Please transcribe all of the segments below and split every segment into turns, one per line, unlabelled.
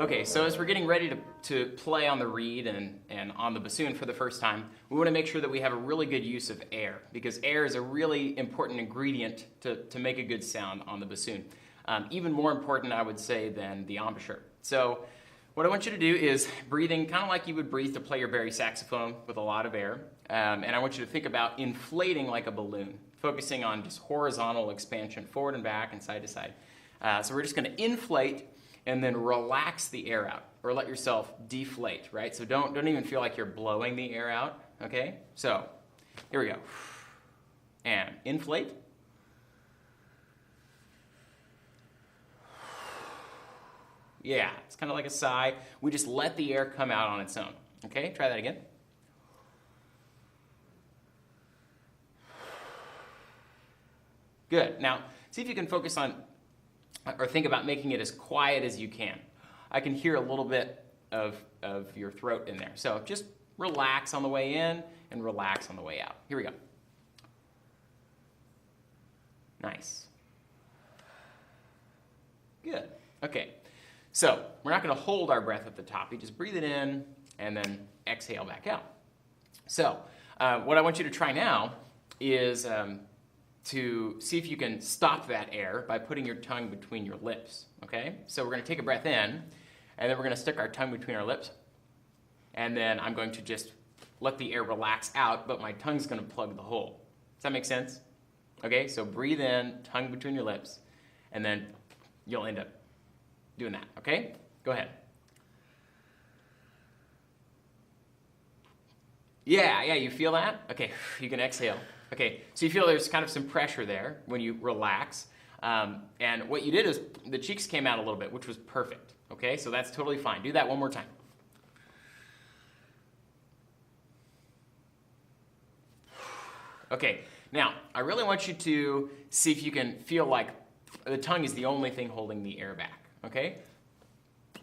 Okay, so as we're getting ready to play on the reed and on the bassoon for the first time, we want to make sure that we have a really good use of air, because air is a really important ingredient to make a good sound on the bassoon. Even more important, I would say, than the embouchure. So what I want you to do is breathing kind of like you would breathe to play your bari saxophone with a lot of air. And I want you to think about inflating like a balloon, focusing on just horizontal expansion, forward and back and side to side. So we're just going to inflate and then relax the air out, or let yourself deflate, right? So don't even feel like you're blowing the air out, okay? So here we go. And inflate. Yeah, it's kind of like a sigh. We just let the air come out on its own, okay? Try that again. Good. Now, see if you can focus on or think about making it as quiet as you can. I can hear a little bit of your throat in there. So just relax on the way in and relax on the way out. Here we go. Nice. Good. Okay. So we're not going to hold our breath at the top. You just breathe it in and then exhale back out. So what I want you to try now is to see if you can stop that air by putting your tongue between your lips, okay? So we're going to take a breath in, and then we're going to stick our tongue between our lips, and then I'm going to just let the air relax out, but my tongue's going to plug the hole. Does that make sense? Okay, so breathe in, tongue between your lips, and then you'll end up doing that, okay? Go ahead. Yeah, you feel that? Okay, you can exhale. Okay, so you feel there's kind of some pressure there when you relax. And what you did is the cheeks came out a little bit, which was perfect. Okay, so that's totally fine. Do that one more time. Okay, now I really want you to see if you can feel like the tongue is the only thing holding the air back. Okay?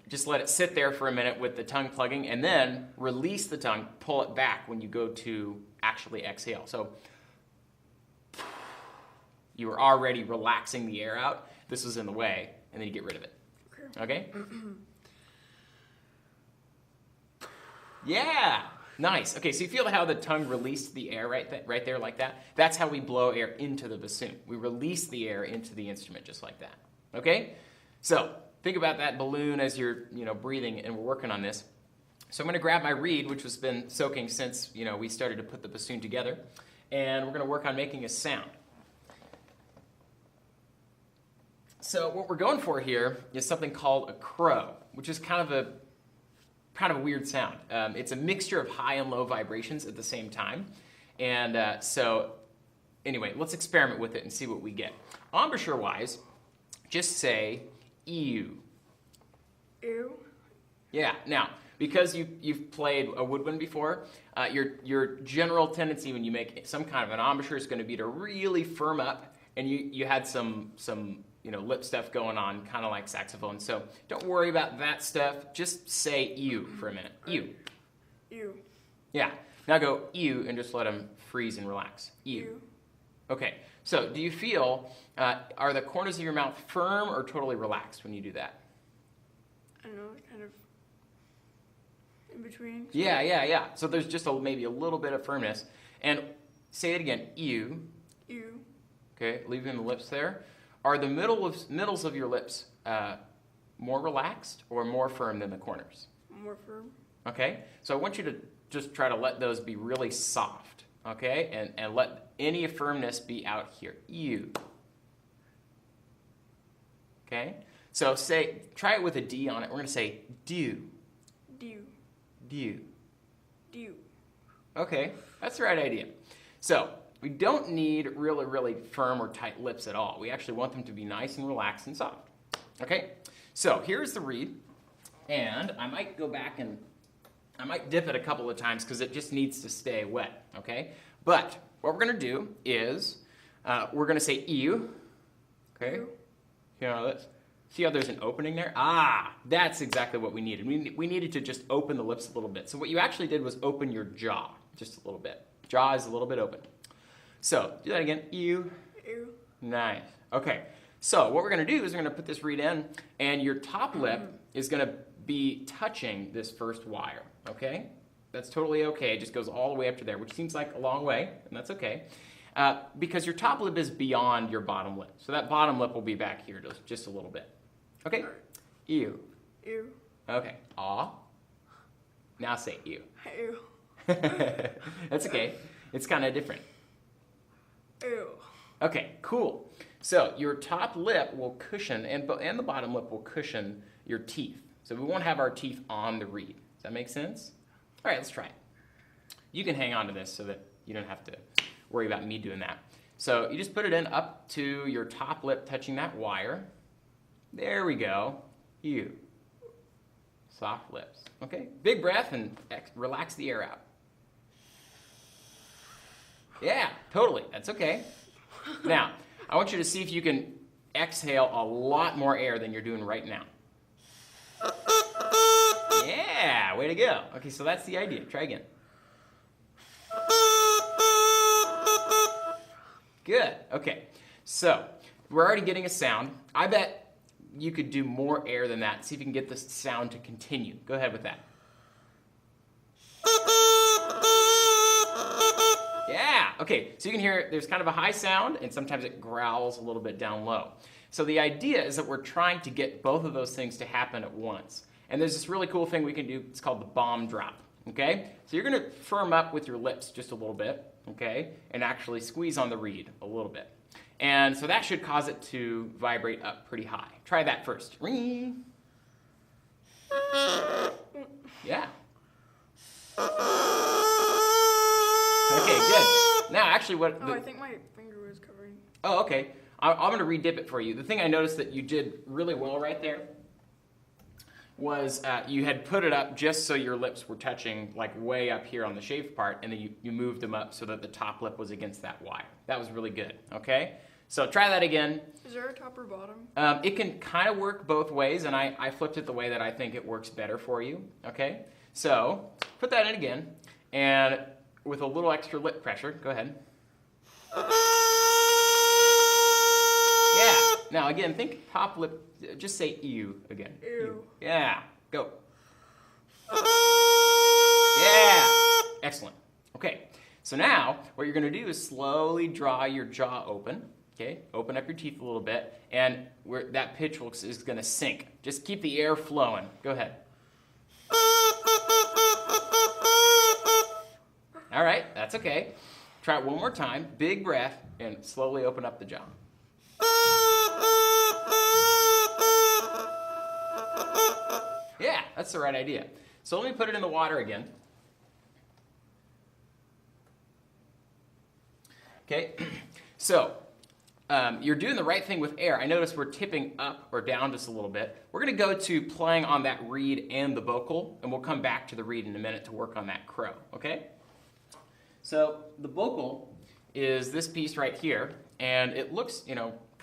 Just let it sit there for a minute with the tongue plugging, and then release the tongue, pull it back when you go to actually exhale. So you were already relaxing the air out. This was in the way, and then you get rid of it. Okay? Yeah, nice. Okay, so you feel how the tongue released the air right there like that? That's how we blow air into the bassoon. We release the air into the instrument just like that. Okay? So think about that balloon as you're breathing, and we're working on this. So I'm going to grab my reed, which has been soaking since we started to put the bassoon together, and we're going to work on making a sound. So what we're going for here is something called a crow, which is kind of a weird sound. It's a mixture of high and low vibrations at the same time. And so anyway, let's experiment with it and see what we get. Embouchure-wise, just say ew.
Ew?
Yeah. Now, because you've played a woodwind before, your general tendency when you make some kind of an embouchure is going to be to really firm up, and you had some lip stuff going on, kind of like saxophone. So don't worry about that stuff. Just say ew for a minute. Ew.
Ew.
Yeah. Now go ew and just let them freeze and relax. Ew.
Ew.
Okay. So do you feel, are the corners of your mouth firm or totally relaxed when you do that?
I don't know, kind of in between.
Yeah. So there's just maybe a little bit of firmness. And say it again. Ew.
Ew.
Okay. Leaving the lips there. Are the middles of your lips more relaxed or more firm than the corners?
More firm.
Okay, so I want you to just try to let those be really soft, okay? And let any firmness be out here. Ew. Okay, so try it with a D on it. We're going to say dew.
Dew.
Dew.
Dew.
Okay, that's the right idea. So we don't need really, really firm or tight lips at all. We actually want them to be nice and relaxed and soft. Okay, so here's the reed, and I might go back and I might dip it a couple of times because it just needs to stay wet, okay? But what we're going to do is we're going to say ew, okay?
Ew.
See how there's an opening there? Ah, that's exactly what we needed. We needed to just open the lips a little bit. So what you actually did was open your jaw just a little bit. Jaw is a little bit open. So do that again. Ew.
Ew.
Nice. Okay. So what we're going to do is we're going to put this reed in, and your top lip is going to be touching this first wire. Okay? That's totally okay. It just goes all the way up to there, which seems like a long way, and that's okay. Because your top lip is beyond your bottom lip. So that bottom lip will be back here just a little bit. Okay? Ew.
Ew.
Okay. Aw. Now say ew.
Ew.
That's okay. It's kind of different.
Ew.
Okay, cool. So your top lip will cushion, and the bottom lip will cushion your teeth. So we won't have our teeth on the reed. Does that make sense? All right, let's try it. You can hang on to this so that you don't have to worry about me doing that. So you just put it in up to your top lip touching that wire. There we go. Ew. Soft lips. Okay, big breath and relax the air out. Yeah, totally. That's okay. Now, I want you to see if you can exhale a lot more air than you're doing right now. Yeah, way to go. Okay, so that's the idea. Try again. Good. Okay, so we're already getting a sound. I bet you could do more air than that. See if you can get this sound to continue. Go ahead with that. Yeah, okay, so you can hear there's kind of a high sound, and sometimes it growls a little bit down low. So the idea is that we're trying to get both of those things to happen at once. And there's this really cool thing we can do, it's called the bomb drop, okay? So you're gonna firm up with your lips just a little bit, okay? And actually squeeze on the reed a little bit. And so that should cause it to vibrate up pretty high. Try that first. Ring. Yeah. Okay, good. Now, actually, what?
I think my finger was covering.
Oh, okay. I'm going to redip it for you. The thing I noticed that you did really well right there was you had put it up just so your lips were touching like way up here on the shaved part, and then you moved them up so that the top lip was against that wire. That was really good, okay? So try that again.
Is there a top or bottom?
It can kind of work both ways, and I flipped it the way that I think it works better for you, okay? So put that in again, and with a little extra lip pressure, go ahead. Yeah. Now again, think top lip, just say ew again.
Ew.
Yeah, go. Yeah, excellent. Okay, so now what you're gonna do is slowly draw your jaw open, okay? Open up your teeth a little bit, and that pitch is gonna sink. Just keep the air flowing. Go ahead. All right, that's okay. Try it one more time. Big breath, and slowly open up the jaw. Yeah, that's the right idea. So let me put it in the water again. Okay, so you're doing the right thing with air. I notice we're tipping up or down just a little bit. We're gonna go to playing on that reed and the vocal, and we'll come back to the reed in a minute to work on that crow, okay? So the vocal is this piece right here, and it looks, kind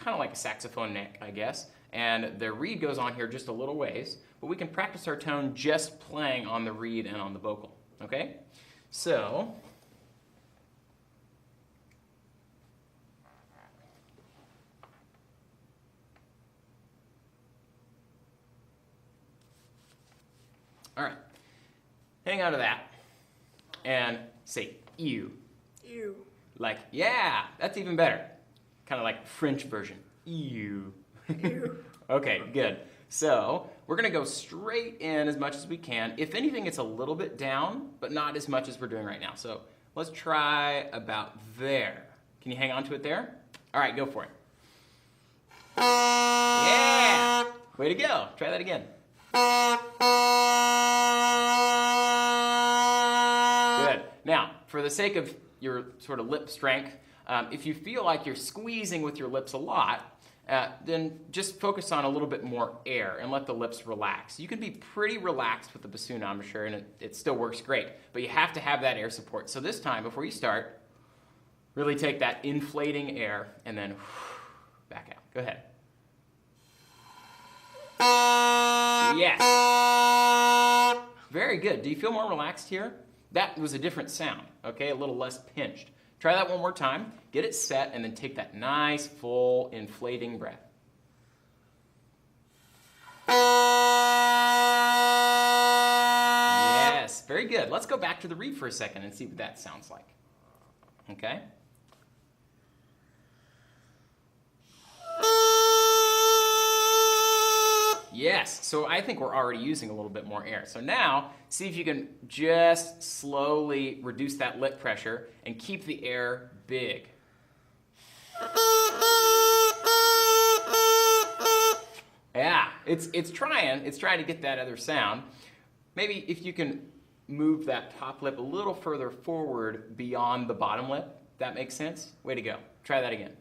of like a saxophone neck, I guess, and the reed goes on here just a little ways, but we can practice our tone just playing on the reed and on the vocal, okay? So, all right, hang on to that, and say ew.
Ew.
Like, yeah, that's even better. Kind of like French version. Ew.
Ew.
Okay, good. So we're going to go straight in as much as we can. If anything, it's a little bit down, but not as much as we're doing right now. So let's try about there. Can you hang on to it there? All right, go for it. Yeah! Way to go. Try that again. Good. Now, for the sake of your sort of lip strength, if you feel like you're squeezing with your lips a lot, then just focus on a little bit more air and let the lips relax. You can be pretty relaxed with the bassoon embouchure, and it still works great, but you have to have that air support. So this time, before you start, really take that inflating air and then back out. Go ahead. Yes. Very good. Do you feel more relaxed here? That was a different sound, okay? A little less pinched. Try that one more time. Get it set, and then take that nice, full, inflating breath. Yes, very good. Let's go back to the reed for a second and see what that sounds like. Okay? Yes, so I think we're already using a little bit more air. So now, see if you can just slowly reduce that lip pressure and keep the air big. Yeah, it's trying to get that other sound. Maybe if you can move that top lip a little further forward beyond the bottom lip, that makes sense? Way to go. Try that again.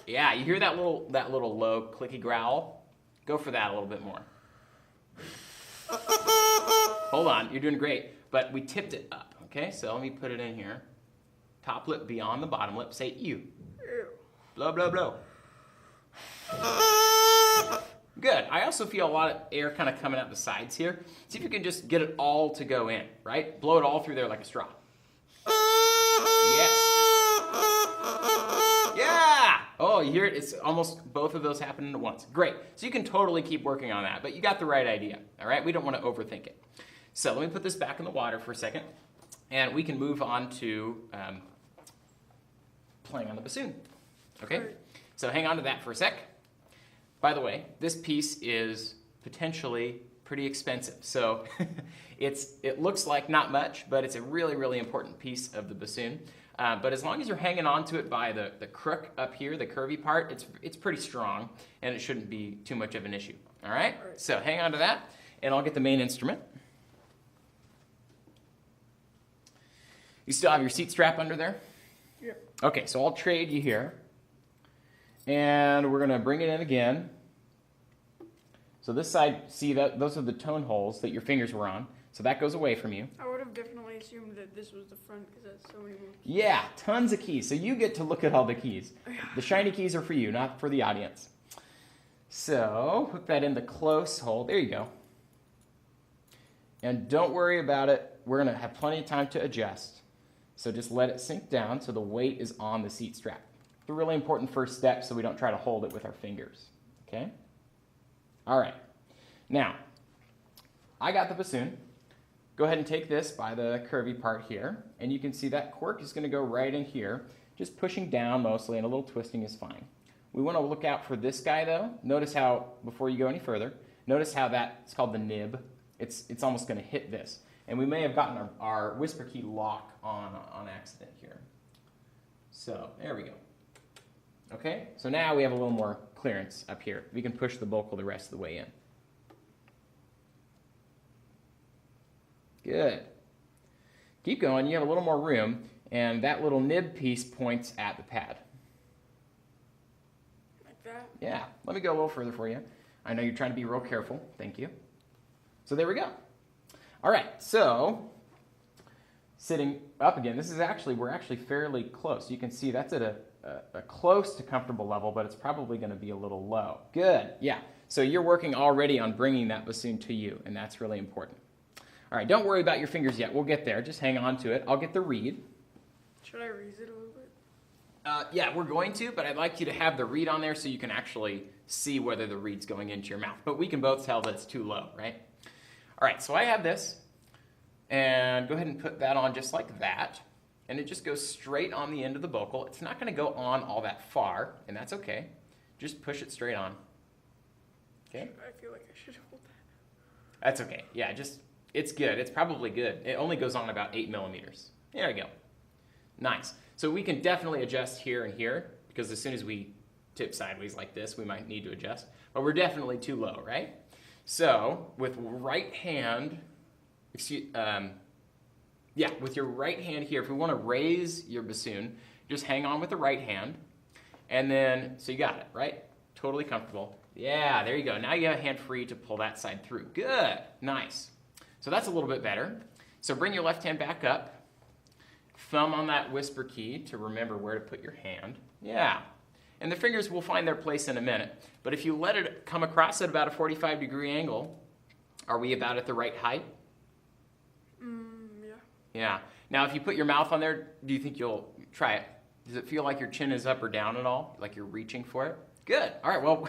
Yeah, you hear that little low clicky growl? Go for that a little bit more. Hold on, you're doing great. But we tipped it up, okay? So let me put it in here. Top lip beyond the bottom lip. Say ew. Blow, blow, blow. Good. I also feel a lot of air kind of coming out the sides here. See if you can just get it all to go in, right? Blow it all through there like a straw. Yes. Yeah! Oh, you hear it? It's almost both of those happening at once. Great. So you can totally keep working on that, but you got the right idea, all right? We don't want to overthink it. So let me put this back in the water for a second, and we can move on to playing on the bassoon, okay? So hang on to that for a sec. By the way, this piece is potentially pretty expensive. So it looks like not much, but it's a really, really important piece of the bassoon. But as long as you're hanging on to it by the crook up here, the curvy part, it's pretty strong, and it shouldn't be too much of an issue. All right? So hang on to that, and I'll get the main instrument. You still have your seat strap under there?
Yep.
Okay, so I'll trade you here. And we're going to bring it in again. So this side, see, those are the tone holes that your fingers were on. So that goes away from you.
I would have definitely assumed that this was the front because that's so many more keys.
Yeah, tons of keys. So you get to look at all the keys. The shiny keys are for you, not for the audience. So hook that in the close hole. There you go. And don't worry about it. We're going to have plenty of time to adjust. So just let it sink down so the weight is on the seat strap. A really important first step so we don't try to hold it with our fingers, okay? All right, now, I got the bassoon. Go ahead and take this by the curvy part here, and you can see that cork is gonna go right in here, just pushing down mostly, and a little twisting is fine. We wanna look out for this guy though. Notice how, before you go any further, notice how it's called the nib. It's almost gonna hit this. And we may have gotten our whisper key lock on accident here. So, there we go. Okay, so now we have a little more clearance up here. We can push the vocal the rest of the way in. Good. Keep going, you have a little more room, and that little nib piece points at the pad.
Like that?
Yeah, let me go a little further for you. I know you're trying to be real careful, thank you. So there we go. All right, so sitting up again, we're actually fairly close. You can see that's at a close to comfortable level, but it's probably going to be a little low. Good, yeah. So you're working already on bringing that bassoon to you, and that's really important. All right, don't worry about your fingers yet. We'll get there. Just hang on to it. I'll get the reed.
Should I raise it a little bit?
Yeah, we're going to, but I'd like you to have the reed on there so you can actually see whether the reed's going into your mouth. But we can both tell that it's too low, right? All right, so I have this, and go ahead and put that on just like that. And it just goes straight on the end of the vocal. It's not going to go on all that far, and that's okay. Just push it straight on. Okay?
I feel like I should hold that.
That's okay. Yeah, it's good. It's probably good. It only goes on about 8 millimeters. There we go. Nice. So we can definitely adjust here and here, because as soon as we tip sideways like this, we might need to adjust. But we're definitely too low, right? So with right hand, with your right hand here, if we want to raise your bassoon, just hang on with the right hand, and then, so you got it, right? Totally comfortable. Yeah, there you go. Now you have a hand free to pull that side through. Good, nice. So that's a little bit better. So bring your left hand back up, thumb on that whisper key to remember where to put your hand. Yeah, and the fingers will find their place in a minute. But if you let it come across at about a 45-degree angle, are we about at the right height?
Yeah.
Yeah. Now, if you put your mouth on there, do you think you'll try it? Does it feel like your chin is up or down at all? Like you're reaching for it? Good. All right, well,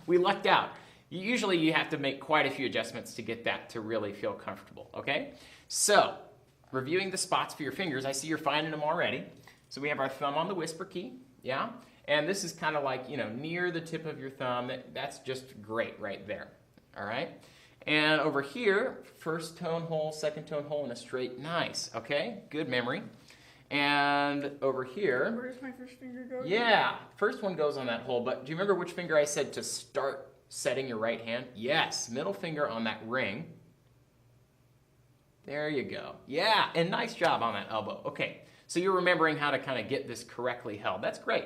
we lucked out. Usually you have to make quite a few adjustments to get that to really feel comfortable, okay? So, reviewing the spots for your fingers, I see you're finding them already. So we have our thumb on the whisper key, yeah? And this is kind of like, near the tip of your thumb. That's just great right there, all right? And over here, first tone hole, second tone hole, and a straight, nice, okay? Good memory. And over here,
Where does my first finger go?
yeah, first one goes on that hole, but do you remember which finger I said to start setting your right hand? Yes, middle finger on that ring. There you go. Yeah, and nice job on that elbow. Okay, so you're remembering how to kind of get this correctly held. That's great.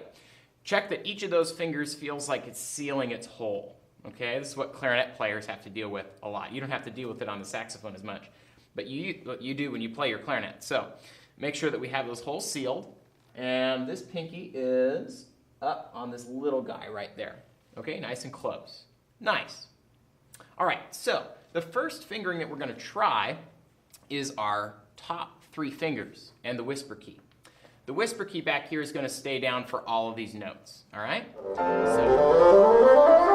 Check that each of those fingers feels like it's sealing its hole. Okay, this is what clarinet players have to deal with a lot. You don't have to deal with it on the saxophone as much, but you do when you play your clarinet. So make sure that we have those holes sealed, and this pinky is up on this little guy right there. Okay, nice and close. Nice. All right, so the first fingering that we're going to try is our top 3 fingers and the whisper key. The whisper key back here is going to stay down for all of these notes, all right? So